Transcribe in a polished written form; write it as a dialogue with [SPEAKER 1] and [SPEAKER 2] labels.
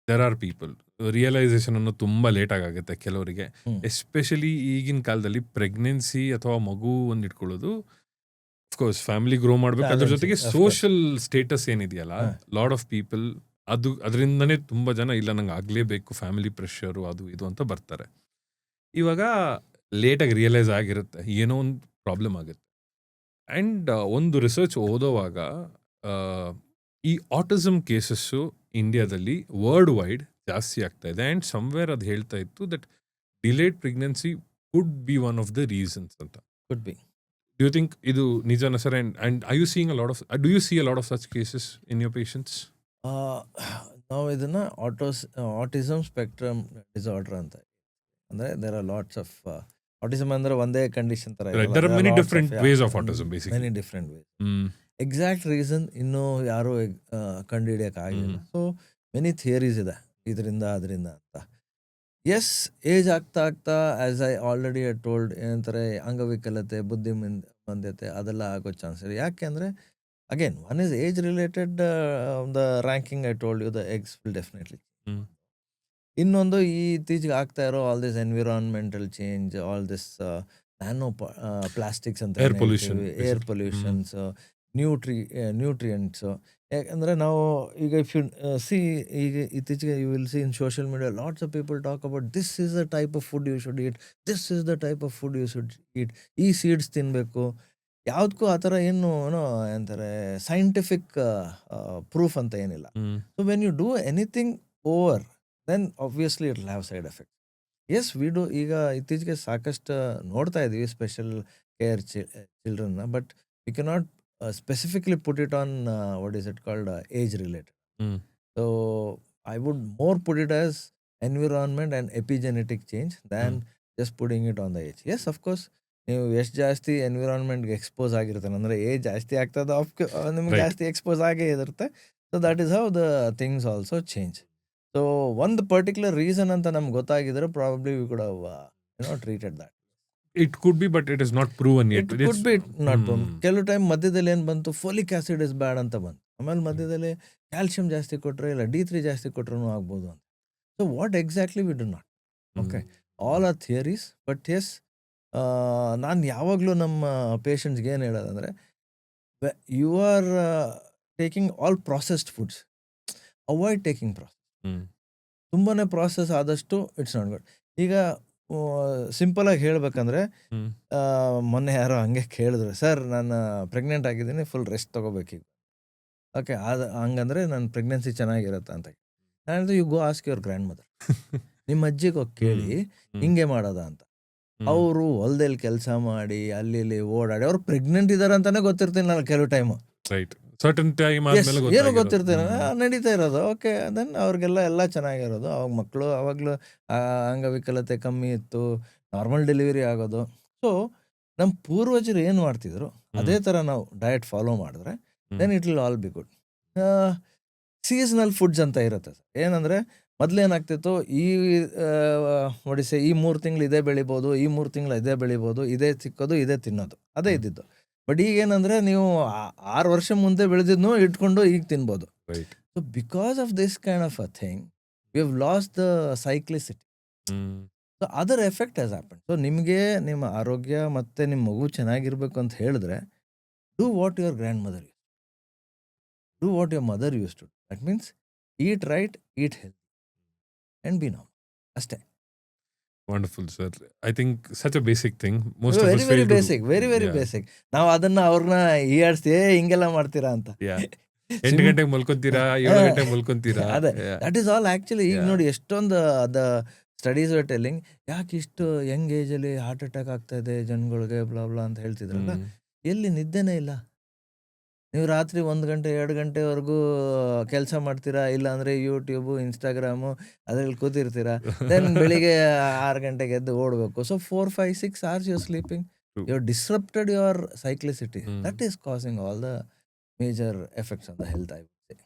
[SPEAKER 1] There are people realisation ಅನ್ನೋದು ತುಂಬ ಲೇಟಾಗಿ ಆಗುತ್ತೆ ಕೆಲವರಿಗೆ. ಎಸ್ಪೆಷಲಿ ಈಗಿನ ಕಾಲದಲ್ಲಿ ಪ್ರೆಗ್ನೆನ್ಸಿ ಅಥವಾ ಮಗು ಒಂದು ಇಟ್ಕೊಳ್ಳೋದು ಅಫ್ಕೋರ್ಸ್ ಫ್ಯಾಮಿಲಿ ಗ್ರೋ ಮಾಡ್ಬೇಕು. ಅದ್ರ ಜೊತೆಗೆ ಸೋಷಿಯಲ್ ಸ್ಟೇಟಸ್ ಏನಿದೆಯಲ್ಲ, ಲಾಟ್ ಆಫ್ ಪೀಪಲ್ ಅದರಿಂದನೇ ತುಂಬ ಜನ ಇಲ್ಲ ನಂಗೆ ಆಗಲೇಬೇಕು, ಫ್ಯಾಮಿಲಿ ಪ್ರೆಷರು ಅದು ಇದು ಅಂತ ಬರ್ತಾರೆ. ಇವಾಗ ಲೇಟಾಗಿ ರಿಯಲೈಸ್ ಆಗಿರುತ್ತೆ ಏನೋ ಒಂದು ಪ್ರಾಬ್ಲಮ್ ಆಗುತ್ತೆ. ಆ್ಯಂಡ್ ಒಂದು ರಿಸರ್ಚ್ ಓದೋವಾಗ ಈ ಆಟಿಸಮ್ ಕೇಸಸ್ಸು ಇಂಡಿಯಾದಲ್ಲಿ ವರ್ಲ್ಡ್ ವೈಡ್ ಜಾಸ್ತಿ ಆಗ್ತಾ ಇದೆ. ಆ್ಯಂಡ್ ಸಮ್ವೇರ್ ಅದು ಹೇಳ್ತಾ ಇತ್ತು that delayed pregnancy could be one of the reasons ಅಂತ.
[SPEAKER 2] Could be.
[SPEAKER 1] Do you think ಇದು ನಿಜಾನ sir? And are you seeing a lot of, do you see a lot of such cases in your patients?
[SPEAKER 2] ನಾವು ಇದನ್ನ autism spectrum disorder ಅಂತ. ಅಂದ್ರೆ there are lots of autism ಅಂದ್ರೆ ಒಂದೇ condition ತರ
[SPEAKER 1] Right. There are many different ways of autism basically.
[SPEAKER 2] Many different ways. Exact reason ಇನ್ನೂ ಯಾರು ಕಂಡುಹಿಡಿಯಕ್ ಆಗಿಲ್ಲ. ಸೊ ಮೆನಿ ಥಿಯರೀಸ್ ಇದೆ ಇದರಿಂದ ಅದರಿಂದ ಅಂತ. ಎಸ್, ಏಜ್ ಆಗ್ತಾ ಆಗ್ತಾ ಆಸ್ ಐ ಆಲ್ರೆಡಿ ಟೋಲ್ಡ್ ಏನಂತಾರೆ ಅಂಗವಿಕಲತೆ, ಬುದ್ಧಿಮಾಂದ್ಯತೆ ಅದೆಲ್ಲ ಆಗೋ ಚಾನ್ಸ್ ಇದೆ. ಯಾಕೆಂದ್ರೆ again one is age related, the ranking I told you the eggs will definitely. ಇನ್ನೊಂದು ಈ ಇತ್ತೀಚೆಗೆ ಆಗ್ತಾ ಇರೋ all this environmental change, all this nano plastics ಅಂತ,
[SPEAKER 1] Air pollution,
[SPEAKER 2] air pollutions, nutrients. ಯಾಕಂದರೆ ನಾವು ಈಗ ಇಫ್ ಯು ಸಿ ಈಗ ಇತ್ತೀಚೆಗೆ you will see in social media lots of people talk about this is the type of food you should eat, this is the type of food you should ಈಟ್, ಈ seeds ತಿನ್ನಬೇಕು. ಯಾವುದಕ್ಕೂ ಆ ಥರ ಏನು ಅಂತಾರೆ scientific proof ಅಂತ ಏನಿಲ್ಲ. So when you do anything over then obviously it will have side effect. Yes we do. ಈಗ ಇತ್ತೀಚೆಗೆ ಸಾಕಷ್ಟು ನೋಡ್ತಾ ಇದ್ದೀವಿ ಸ್ಪೆಷಲ್ ಕೇರ್ ಚಿಲ್ಡ್ರನ್ನ, but we cannot specifically put it on what is it called age related. So I would more put it as environment and epigenetic change than just putting it on the age. Yes, of course, ನೀವು ಎಷ್ಟು ಜಾಸ್ತಿ ಎನ್ವಿರಾನ್ಮೆಂಟ್ಗೆ expose ಆಗಿರ್ತಾನೆ ಅಂದರೆ age ಜಾಸ್ತಿ ಆಗ್ತದೆ, ನಿಮ್ಗೆ ಜಾಸ್ತಿ expose ಆಗೇ ಇರುತ್ತೆ. So that is how the things also change. So ಒಂದು ಪರ್ಟಿಕ್ಯುಲರ್ ರೀಸನ್ ಅಂತ ನಮ್ಗೆ ಗೊತ್ತಾಗಿದ್ರೆ probably we could have treated that.
[SPEAKER 1] It could be, but it is not proven yet.
[SPEAKER 2] It could be not proven. ಕೆಲವು time ಮಧ್ಯದಲ್ಲಿ ಏನು ಬಂತು, folic acid is bad ಅಂತ ಬಂತು. ಆಮೇಲೆ ಮಧ್ಯದಲ್ಲಿ ಕ್ಯಾಲ್ಸಿಯಂ ಜಾಸ್ತಿ ಕೊಟ್ಟರೆ ಇಲ್ಲ D3 ಜಾಸ್ತಿ ಕೊಟ್ಟರು ಆಗ್ಬೋದು ಅಂತ. So what exactly we do not. Okay, all are theories. But yes, ನಾನು ಯಾವಾಗಲೂ ನಮ್ಮ ಪೇಷಂಟ್ಸ್ಗೆ ಏನು ಹೇಳೋದಂದರೆ, you are taking all processed foods, avoid taking process. ತುಂಬಾ ಪ್ರಾಸೆಸ್ ಆದಷ್ಟು ಇಟ್ಸ್ ನಾಟ್ ಗುಡ್. ಈಗ ಸಿಂಪಲ್ ಆಗಿ ಹೇಳ್ಬೇಕಂದ್ರೆ, ಮೊನ್ನೆ ಯಾರೋ ಹಂಗೆ ಕೇಳಿದ್ರು, ಸರ್ ನಾನು ಪ್ರೆಗ್ನೆಂಟ್ ಆಗಿದ್ದೀನಿ, ಫುಲ್ ರೆಸ್ಟ್ ತೊಗೋಬೇಕೀಗ. ಓಕೆ, ಹಂಗಂದ್ರೆ ನನ್ನ ಪ್ರೆಗ್ನೆನ್ಸಿ ಚೆನ್ನಾಗಿರುತ್ತೆ ಅಂತ. ನಾನು ಹೇಳಿದೆ, you go ask your grandmother, ನಿಮ್ಮ ಅಜ್ಜಿಗೆ ಹೋಗಿ ಕೇಳಿ ಹಿಂಗೆ ಮಾಡೋದ ಅಂತ. ಅವರು ಹೊಲದಲ್ಲಿ ಕೆಲಸ ಮಾಡಿ ಅಲ್ಲಿ ಇಲ್ಲಿ ಓಡಾಡಿ ಅವ್ರು ಪ್ರೆಗ್ನೆಂಟ್ ಇದಾರೆ ಅಂತಾನೆ ಗೊತ್ತಿರ್ತೀನಿ ನಾನು ಕೆಲವು ಟೈಮು. ಏನು ಗೊತ್ತಿರ್ತೀನಿ, ನಡೀತಾ ಇರೋದು. ಓಕೆ, ದೆನ್ ಅವ್ರಿಗೆಲ್ಲ ಎಲ್ಲ ಚೆನ್ನಾಗಿರೋದು. ಅವಾಗ ಮಕ್ಕಳು ಅವಾಗಲೂ ಅಂಗವಿಕಲತೆ ಕಮ್ಮಿ ಇತ್ತು, ನಾರ್ಮಲ್ ಡೆಲಿವರಿ ಆಗೋದು. ಸೊ ನಮ್ಮ ಪೂರ್ವಜರು ಏನು ಮಾಡ್ತಿದ್ರು ಅದೇ ಥರ ನಾವು ಡಯಟ್ ಫಾಲೋ ಮಾಡಿದ್ರೆ then it will all be good. Seasonal foods ಅಂತ ಇರುತ್ತೆ ಸರ್. ಏನಂದರೆ ಮೊದಲೇನಾಗ್ತಿತ್ತು, ಈ ಒಡಿಸೆ ಈ 3 ತಿಂಗಳು ಇದೇ ಬೆಳಿಬೋದು, ಈ 3 ತಿಂಗಳು ಇದೇ ಬೆಳಿಬೋದು, ಇದೇ ಸಿಕ್ಕೋದು ಇದೇ ತಿನ್ನೋದು, ಅದೇ ಇದ್ದಿದ್ದು. ಬಟ್ ಈಗ ಏನಂದ್ರೆ ನೀವು 6 ವರ್ಷ ಮುಂದೆ ಬೆಳೆದಿದ್ನು ಇಟ್ಕೊಂಡು ಈಗ ತಿನ್ಬೋದು. So because of this kind of a thing we have lost the cyclicity. So other effect has happen. So ನಿಮಗೆ ನಿಮ್ಮ ಆರೋಗ್ಯ ಮತ್ತೆ ನಿಮ್ಮ ಮಗು ಚೆನ್ನಾಗಿರ್ಬೇಕು ಅಂತ ಹೇಳಿದ್ರೆ, do what your grandmother use, do what your mother use to. That means eat right, eat health and be normal, ಅಷ್ಟೇ.
[SPEAKER 1] Wonderful, sir. I think such a basic thing. Most of us
[SPEAKER 2] very
[SPEAKER 1] fail to
[SPEAKER 2] basic, very basic. ನಾವು ಅದನ್ನ ಅವ್ರನ್ನ ಈಯಾಡ್ಸಿ ಹಿಂಗೆಲ್ಲ ಮಾಡ್ತೀರಾ ಅಂತ.
[SPEAKER 1] 8 ಗಂಟೆಗೆ ಮಲ್ಕೊಂತೀರಾ, 7 ಗಂಟೆಗೆ ಮಲ್ಕೊಂತೀರಾ.
[SPEAKER 2] ಅದೇ, ದಟ್ ಈಸ್ ಆಲ್ ಆಕ್ಚುಲಿ. ಈಗ ನೋಡಿ ಎಷ್ಟೊಂದು ಅದ ಸ್ಟಡೀಸ್ ಆರ್ ಟೆಲ್ಲಿಂಗ್, ಯಾಕೆ ಇಷ್ಟು ಯಂಗ್ ಏಜಲ್ಲಿ ಹಾರ್ಟ್ ಅಟ್ಯಾಕ್ ಆಗ್ತಾ ಇದೆ ಜನಗಳಿಗೆ ಬ್ಲಾ ಬ್ಲಾ ಅಂತ ಹೇಳ್ತಿದ್ರಲ್ಲ. ಎಲ್ಲಿ ನಿದ್ದೆನೇ ಇಲ್ಲ. ನೀವು ರಾತ್ರಿ 1 ಗಂಟೆ 2 ಗಂಟೆವರೆಗೂ ಕೆಲಸ ಮಾಡ್ತೀರಾ, ಇಲ್ಲ ಅಂದರೆ ಯೂಟ್ಯೂಬು, ಇನ್ಸ್ಟಾಗ್ರಾಮು ಅದ್ರಲ್ಲಿ ಕೂತಿರ್ತೀರಾ. ದೆನ್ ಬೆಳಿಗ್ಗೆ 6 ಗಂಟೆಗೆ ಎದ್ದು ಓಡಬೇಕು. So 4, 5, 6 hours you're sleeping. You're disrupted your cyclicity. That is causing all the major effects on the health, I would say.